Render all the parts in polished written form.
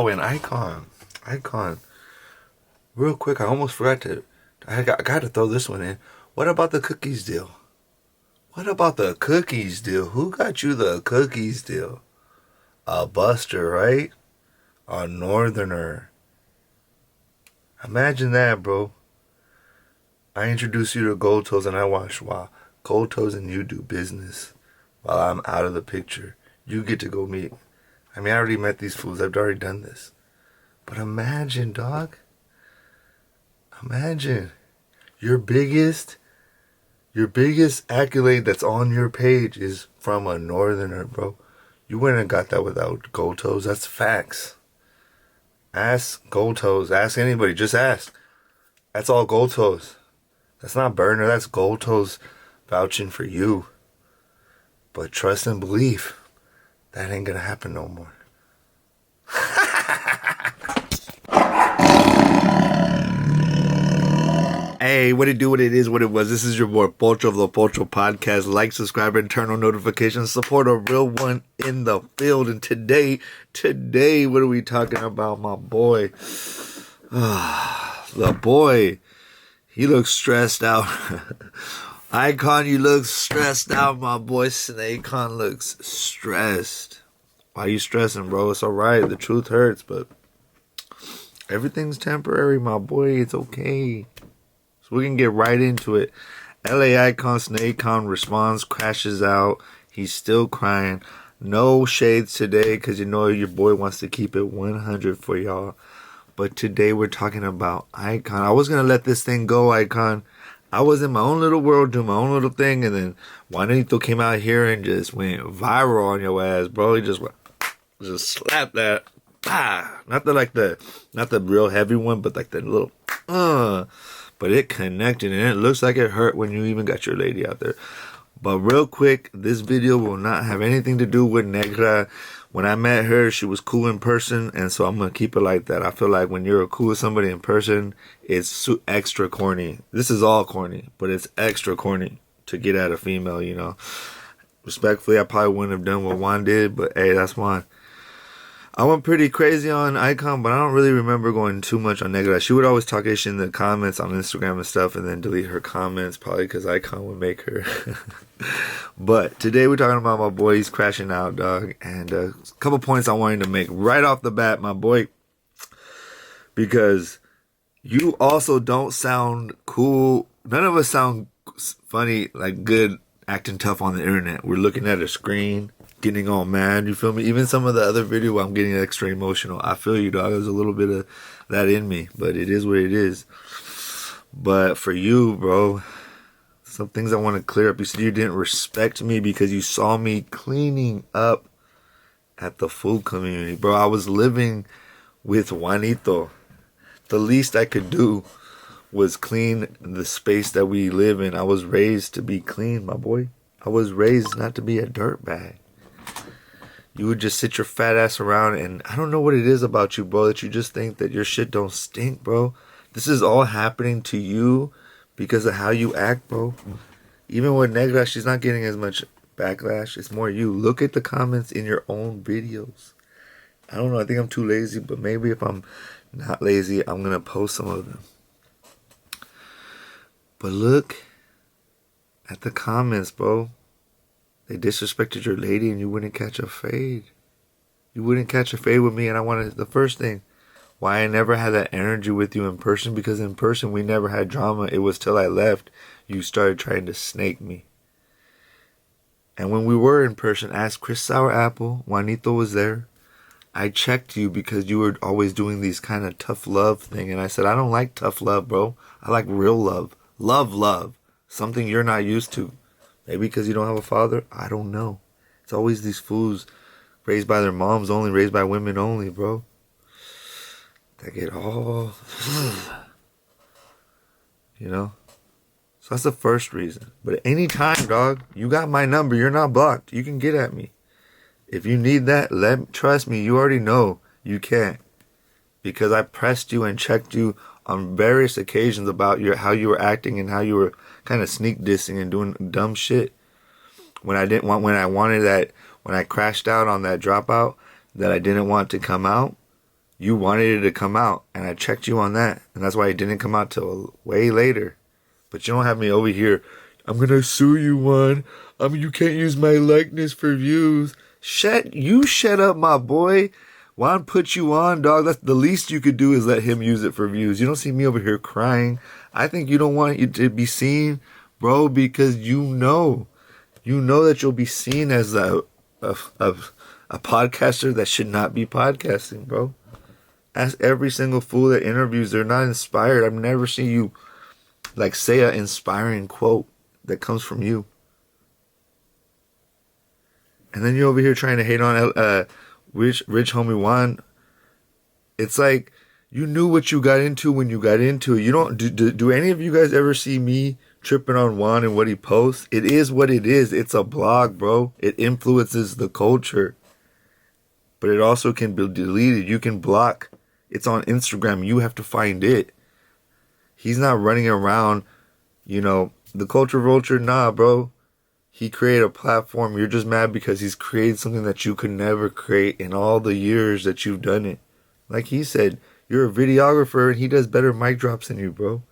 Oh, and Icon. Real quick, I almost forgot to. I got to throw this one in. What about the cookies deal? What about the cookies deal? Who got you the cookies deal? A Buster, right? A Northerner. Imagine that, bro. I introduce you to Gold Toes and I watch while Gold Toes and you do business while I'm out of the picture. You get to go meet. I mean, I already met these fools. I've already done this. But imagine, dog. Imagine your biggest accolade that's on your page is from a Northerner, bro. You wouldn't have got that without Gold Toes. That's facts. Ask Gold Toes. Ask anybody. Just ask. That's all Gold Toes. That's not Burner. That's Gold Toes vouching for you. But trust and believe, that ain't gonna happen no more. Hey, what it do, what it is, what it was. This is your boy Pocho of the Pocho Podcast. Like, subscribe, and turn on notifications. Support a real one in the field. And today, what are we talking about, my boy? The boy, he looks stressed out. Eyekon, you look stressed out, my boy. Eyekon looks stressed. Why you stressing, bro? It's alright. The truth hurts, but everything's temporary, my boy. It's okay. So we can get right into it. LA Icon Eyekon responds, crashes out. He's still crying. No shades today because you know your boy wants to keep it 100 for y'all. But today we're talking about Eyekon. I was going to let this thing go, Eyekon. I was in my own little world doing my own little thing. And then Juanito came out here and just went viral on your ass, bro. He just slapped that. Ah, not the real heavy one, but like the little, but it connected and it looks like it hurt when you even got your lady out there. But real quick, this video will not have anything to do with Negra. When I met her, she was cool in person, and so I'm going to keep it like that. I feel like when you're cool with somebody in person, it's extra corny. This is all corny, but it's extra corny to get at a female, you know. Respectfully, I probably wouldn't have done what Juan did, but hey, that's Juan. I went pretty crazy on Eyekon, but I don't really remember going too much on Negra. She would always talk ish in the comments on Instagram and stuff and then delete her comments, probably because Eyekon would make her. But today we're talking about my boy. He's crashing out, dog. And a couple points I wanted to make right off the bat, my boy. Because you also don't sound cool. None of us sound funny, like good, acting tough on the internet. We're looking at a screen, getting all mad, you feel me? Even some of the other video I'm getting extra emotional. I feel you, dog. There's a little bit of that in me, but it is what it is. But for you, bro, some things I want to clear up. You said you didn't respect me because you saw me cleaning up at the food community. Bro, I was living with Juanito. The least I could do was clean the space that we live in. I was raised to be clean, my boy. I was raised not to be a dirtbag. You would just sit your fat ass around, and I don't know what it is about you, bro, that you just think that your shit don't stink, bro. This is all happening to you because of how you act, bro. Even with Negra, she's not getting as much backlash. It's more you. Look at the comments in your own videos. I don't know. I think I'm too lazy, but maybe if I'm not lazy, I'm going to post some of them. But look at the comments, bro. They disrespected your lady and you wouldn't catch a fade. You wouldn't catch a fade with me, and I wanted the first thing. Why I never had that energy with you in person, because in person we never had drama. It was till I left you started trying to snake me. And when we were in person, ask Chris Sour Apple, Juanito was there. I checked you because you were always doing these kind of tough love thing, and I said, I don't like tough love, bro. I like real love. Love. Something you're not used to. Maybe because you don't have a father? I don't know. It's always these fools raised by their moms only, raised by women only, bro. They get all... you know? So that's the first reason. But anytime, dog, you got my number. You're not blocked. You can get at me. If you need that, trust me, you already know you can. Because I pressed you and checked you on various occasions about how you were acting and how you were kind of sneak dissing and doing dumb shit. When I crashed out on that dropout that I didn't want to come out, You wanted it to come out, and I checked you on that, and that's why it didn't come out till way later. But you don't have me over here. I'm gonna sue you, Juan. You can't use my likeness for views. Shut up, my boy. Juan put you on, dog. That's the least you could do is let him use it for views. You don't see me over here crying. I think you don't want you to be seen, bro, because you know that you'll be seen as a podcaster that should not be podcasting, bro. Ask every single fool that interviews, they're not inspired. I've never seen you like say an inspiring quote that comes from you. And then you're over here trying to hate on rich homie Juan. It's like you knew what you got into when you got into it. You don't do any of you guys ever see me tripping on Juan and what he posts? It is what it is. It's a blog, bro. It influences the culture. But it also can be deleted. You can block. It's on Instagram. You have to find it. He's not running around, the culture vulture. Nah, bro. He created a platform. You're just mad because he's created something that you could never create in all the years that you've done it. Like he said, you're a videographer and he does better mic drops than you, bro.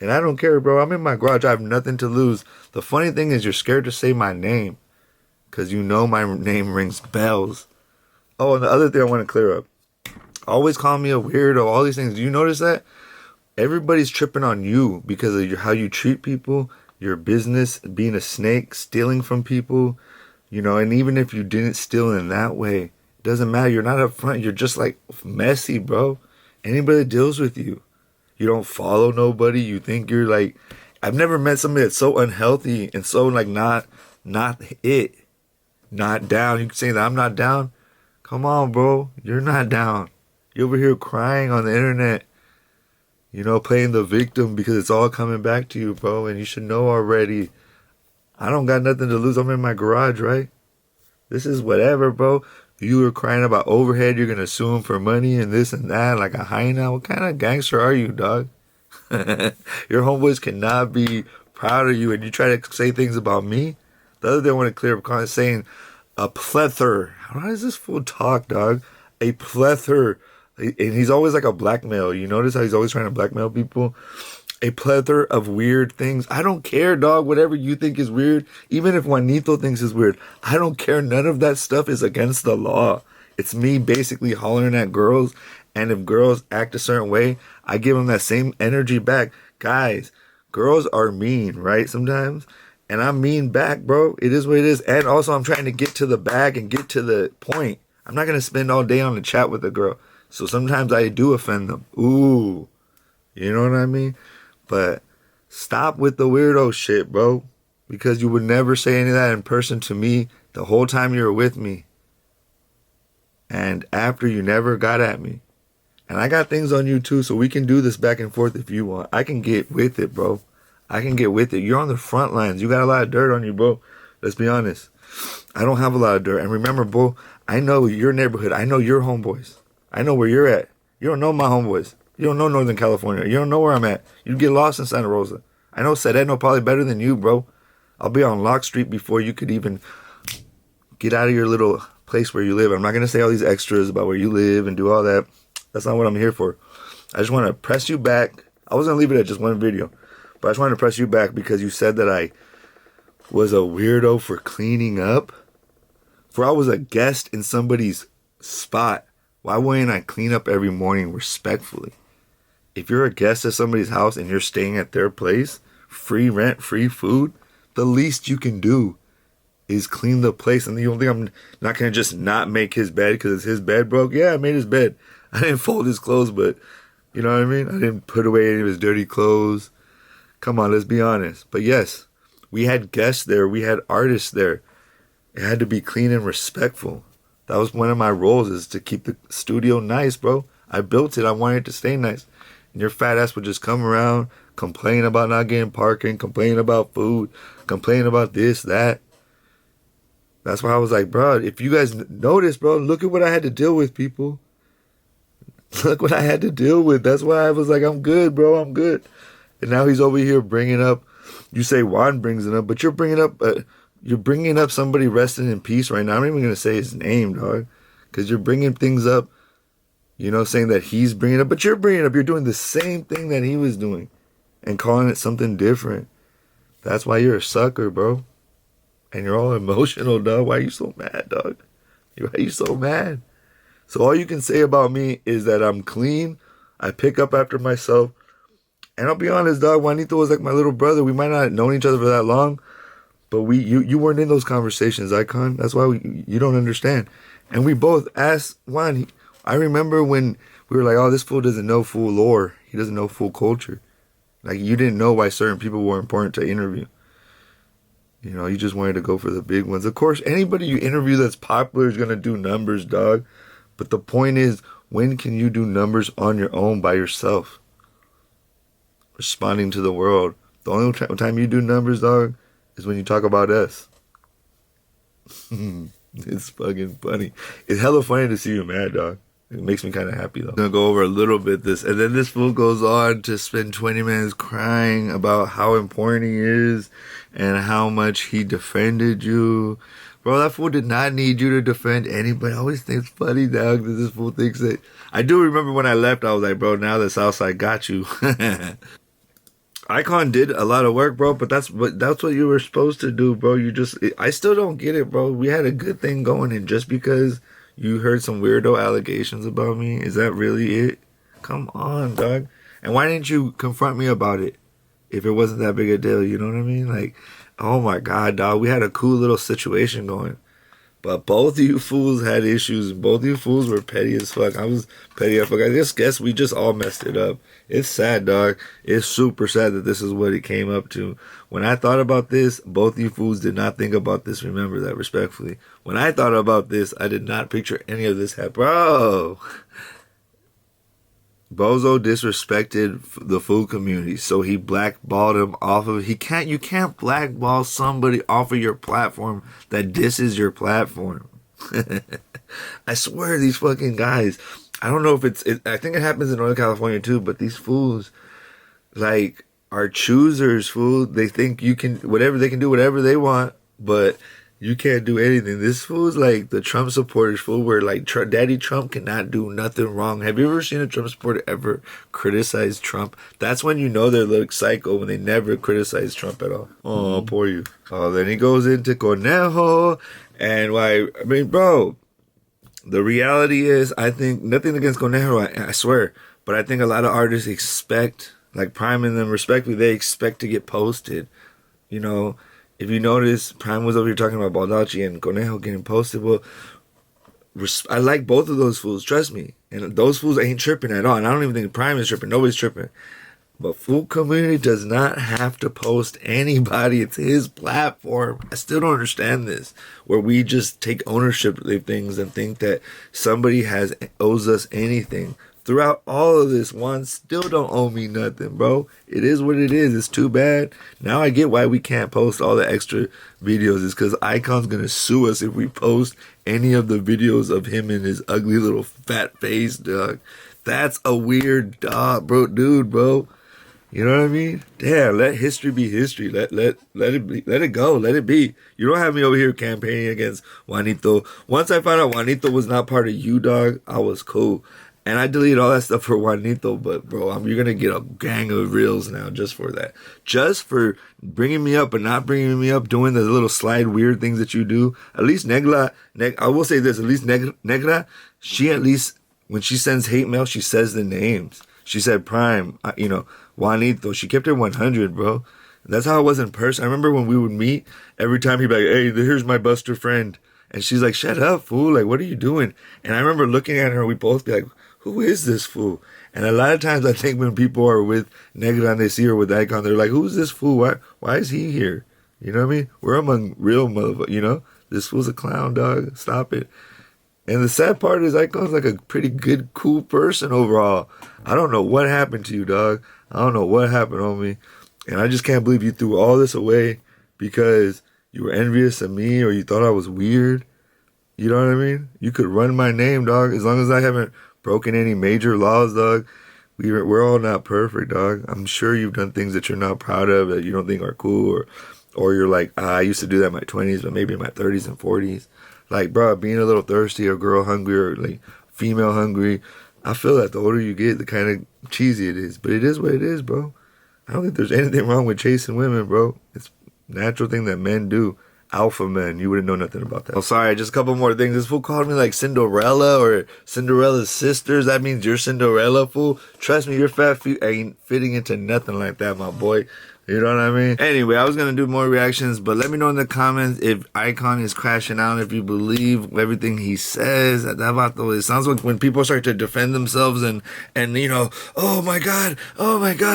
And I don't care, bro. I'm in my garage. I have nothing to lose. The funny thing is you're scared to say my name because you know my name rings bells. Oh, and the other thing I want to clear up. Always call me a weirdo, all these things. Do you notice that? Everybody's tripping on you because of how you treat people, your business, being a snake, stealing from people, and even if you didn't steal in that way, it doesn't matter. You're not up front. You're just like messy, bro. Anybody that deals with you, you don't follow nobody. You think you're like, I've never met somebody that's so unhealthy and so like not it, not down. You can say that I'm not down. Come on, bro. You're not down. You're over here crying on the internet, playing the victim because it's all coming back to you, bro. And you should know already. I don't got nothing to lose. I'm in my garage, right? This is whatever, bro. You were crying about overhead. You're going to sue him for money and this and that, like a hyena. What kind of gangster are you, dog? Your homeboys cannot be proud of you. And you try to say things about me. The other thing I want to clear up is saying a plethora. How does this fool talk, dog? A plethora. And he's always like a blackmail. You notice how he's always trying to blackmail people? A plethora of weird things. I don't care, dog. Whatever you think is weird, even if Juanito thinks is weird, I don't care. None of that stuff is against the law. It's me basically hollering at girls. And if girls act a certain way, I give them that same energy back. Guys, girls are mean, right? Sometimes. And I'm mean back, bro. It is what it is. And also, I'm trying to get to the bag and get to the point. I'm not going to spend all day on the chat with a girl. So sometimes I do offend them. Ooh. You know what I mean? But stop with the weirdo shit, bro. Because you would never say any of that in person to me the whole time you were with me. And after you never got at me. And I got things on you too, so we can do this back and forth if you want. I can get with it, bro. I can get with it. You're on the front lines. You got a lot of dirt on you, bro. Let's be honest. I don't have a lot of dirt. And remember, bro, I know your neighborhood. I know your homeboys. I know where you're at. You don't know my homeboys. You don't know Northern California. You don't know where I'm at. You get lost in Santa Rosa. I know Sereno probably better than you, bro. I'll be on Lock Street before you could even get out of your little place where you live. I'm not going to say all these extras about where you live and do all that. That's not what I'm here for. I just want to press you back. I was going to leave it at just one video. But I just wanted to press you back because you said that I was a weirdo for cleaning up. For I was a guest in somebody's spot. Why wouldn't I clean up every morning respectfully? If you're a guest at somebody's house and you're staying at their place, free rent, free food, the least you can do is clean the place. And you don't think I'm not going to just not make his bed because his bed broke? Yeah, I made his bed. I didn't fold his clothes, but you know what I mean? I didn't put away any of his dirty clothes. Come on, let's be honest. But yes, we had guests there. We had artists there. It had to be clean and respectful. That was one of my roles, is to keep the studio nice, bro. I built it. I wanted it to stay nice. And your fat ass would just come around, complain about not getting parking, complain about food, complain about this, that. That's why I was like, bro, if you guys notice, bro, look at what I had to deal with, people. Look what I had to deal with. That's why I was like, I'm good, bro. I'm good. And now he's over here bringing up, you say Juan brings it up, but you're bringing up somebody resting in peace right now. I'm not even going to say his name, dog, because you're bringing things up You know, saying that he's bringing it up, but you're bringing it up. You're doing the same thing that he was doing and calling it something different. That's why you're a sucker, bro. And you're all emotional, dog. Why are you so mad, dog? Why are you so mad? So all you can say about me is that I'm clean. I pick up after myself. And I'll be honest, dog, Juanito was like my little brother. We might not have known each other for that long, but you weren't in those conversations, Eyekon. That's why you don't understand. And we both asked Juan. I remember when we were like, oh, this fool doesn't know full lore. He doesn't know full culture. Like, you didn't know why certain people were important to interview. You know, you just wanted to go for the big ones. Of course, anybody you interview that's popular is going to do numbers, dog. But the point is, when can you do numbers on your own by yourself? Responding to the world. The only time you do numbers, dog, is when you talk about us. It's fucking funny. It's hella funny to see you mad, dog. It makes me kind of happy, though. I'm going to go over a little bit this. And then this fool goes on to spend 20 minutes crying about how important he is and how much he defended you. Bro, that fool did not need you to defend anybody. I always think it's funny, dog, that this fool thinks that. I do remember when I left, I was like, bro, now the Southside got you. Eyekon did a lot of work, bro, but that's what you were supposed to do, bro. I still don't get it, bro. We had a good thing going, and just because you heard some weirdo allegations about me, is that really it? Come on, dog. And why didn't you confront me about it if it wasn't that big a deal? You know what I mean? Like, oh my God, dog. We had a cool little situation going. But both of you fools had issues. Both of you fools were petty as fuck. I was petty as fuck. I just guess we just all messed it up. It's sad, dog. It's super sad that this is what it came up to. When I thought about this, both of you fools did not think about this. Remember that, respectfully. When I thought about this, I did not picture any of this happen. Bro! Bozo disrespected the food community, so he blackballed him off of. You can't blackball somebody off of your platform that disses your platform. I swear, these fucking guys. I don't know if I think it happens in Northern California too, but these fools, like, are choosers, fool. They think they can do whatever they want, but you can't do anything. This fool's like the Trump supporters, fool, where like Daddy Trump cannot do nothing wrong. Have you ever seen a Trump supporter ever criticize Trump? That's when you know they're like psycho, when they never criticize Trump at all. Oh, poor you. Oh, then he goes into Conejo, and bro, the reality is, I think, nothing against Conejo, I swear, but I think a lot of artists expect, like Prime and them respectfully, they expect to get posted, you know. If you notice, Prime was over here talking about Baldacci and Conejo getting posted. Well, I like both of those fools, trust me. And those fools ain't tripping at all. And I don't even think Prime is tripping. Nobody's tripping. But food community does not have to post anybody. It's his platform. I still don't understand this, where we just take ownership of things and think that somebody owes us anything. Throughout all of this, Juan still don't owe me nothing, bro. It is what it is. It's too bad. Now I get why we can't post all the extra videos. It's because Eyekon's going to sue us if we post any of the videos of him and his ugly little fat face, dog. That's a weird dog, dude, bro. You know what I mean? Damn, let history be history. Let it go. Let it be. You don't have me over here campaigning against Juanito. Once I found out Juanito was not part of you, dog, I was cool. And I deleted all that stuff for Juanito, but bro, you're going to get a gang of reels now just for that. Just for bringing me up but not bringing me up, doing the little slide weird things that you do. At least I will say this, at least Negra, she at least, when she sends hate mail, she says the names. She said Prime, Juanito. She kept it 100, bro. That's how it was in person. I remember when we would meet, every time he'd be like, hey, here's my buster friend. And she's like, shut up, fool. Like, what are you doing? And I remember looking at her, we both be like, who is this fool? And a lot of times I think when people are with Negra and they see her with Eyekon, they're like, who's this fool? Why is he here? You know what I mean? We're among real motherfuckers, you know? This fool's a clown, dog. Stop it. And the sad part is Eyekon's like a pretty good, cool person overall. I don't know what happened to you, dog. I don't know what happened, homie. And I just can't believe you threw all this away because you were envious of me or you thought I was weird. You know what I mean? You could run my name, dog. As long as I haven't broken any major laws, dog. We're all not perfect, dog. I'm sure you've done things that you're not proud of, that you don't think are cool, or you're like, I used to do that in my 20s, but maybe in my 30s and 40s. Like, bro, being a little thirsty or girl hungry or like female hungry, I feel that the older you get, the kind of cheesy it is. But it is what it is, bro. I don't think there's anything wrong with chasing women, bro. It's a natural thing that men do. Alpha men. You wouldn't know nothing about that. Oh, sorry. Just a couple more things. This fool called me like Cinderella or Cinderella's sisters. That means you're Cinderella, fool. Trust me, your fat feet ain't fitting into nothing like that, my boy. You know what I mean? Anyway, I was going to do more reactions, but let me know in the comments if Eyekon is crashing out, if you believe everything he says. It sounds like when people start to defend themselves and you know, oh my God,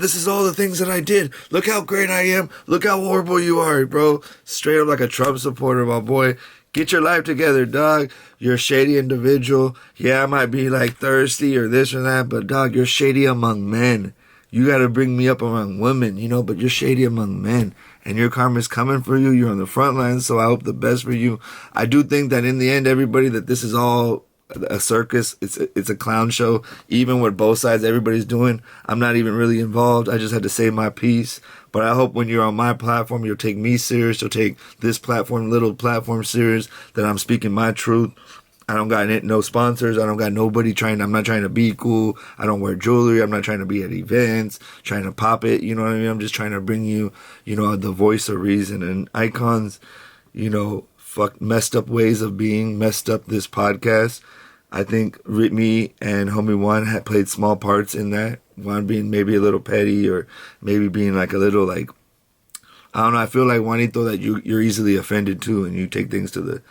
this is all the things that I did. Look how great I am. Look how horrible you are, bro. Straight up like a Trump supporter, my boy. Get your life together, dog. You're a shady individual. Yeah, I might be like thirsty or this or that, but dog, you're shady among men. You got to bring me up among women, you know, but you're shady among men. And your karma's coming for you. You're on the front line, so I hope the best for you. I do think that in the end, everybody, that this is all a circus. It's a clown show. Even with both sides, everybody's doing. I'm not even really involved. I just had to say my piece. But I hope when you're on my platform, you'll take me serious. You'll take this platform, little platform serious, that I'm speaking my truth. I don't got no sponsors. I don't got nobody I'm not trying to be cool. I don't wear jewelry. I'm not trying to be at events, trying to pop it. You know what I mean? I'm just trying to bring you, you know, the voice of reason. And Eyekon's, you know, messed up ways of being messed up this podcast. I think me and Homie Juan had played small parts in that. Juan being maybe a little petty or maybe being like a little like, I don't know. I feel like Juanito that you're easily offended too, and you take things to the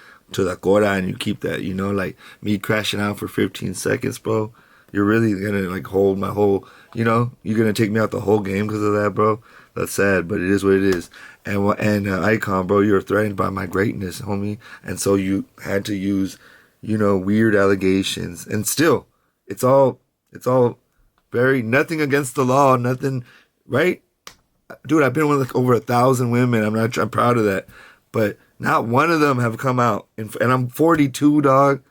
cora and you keep that, you know, like me crashing out for 15 seconds, bro. You're really gonna like hold my whole, you know, you're gonna take me out the whole game because of that, bro. That's sad, but it is what it is. And Eyekon, bro, you're threatened by my greatness, homie, and so you had to use, you know, weird allegations, and still, it's all very nothing against the law, nothing, right? Dude, I've been with like over 1,000 women. I'm proud of that, but not one of them have come out. And I'm 42, dog.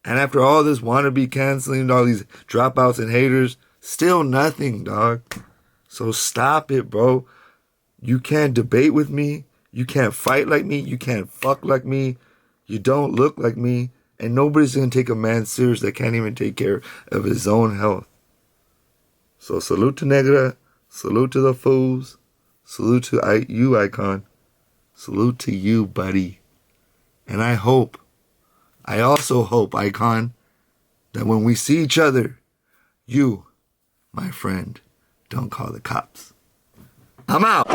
And after all this wannabe canceling, all these dropouts and haters, still nothing, dog. So stop it, bro. You can't debate with me. You can't fight like me. You can't fuck like me. You don't look like me. And nobody's going to take a man serious that can't even take care of his own health. So salute to Negra. Salute to the fools. Salute to you, Eyekon. Salute to you, buddy. And I also hope, Eyekon, that when we see each other, you, my friend, don't call the cops. I'm out.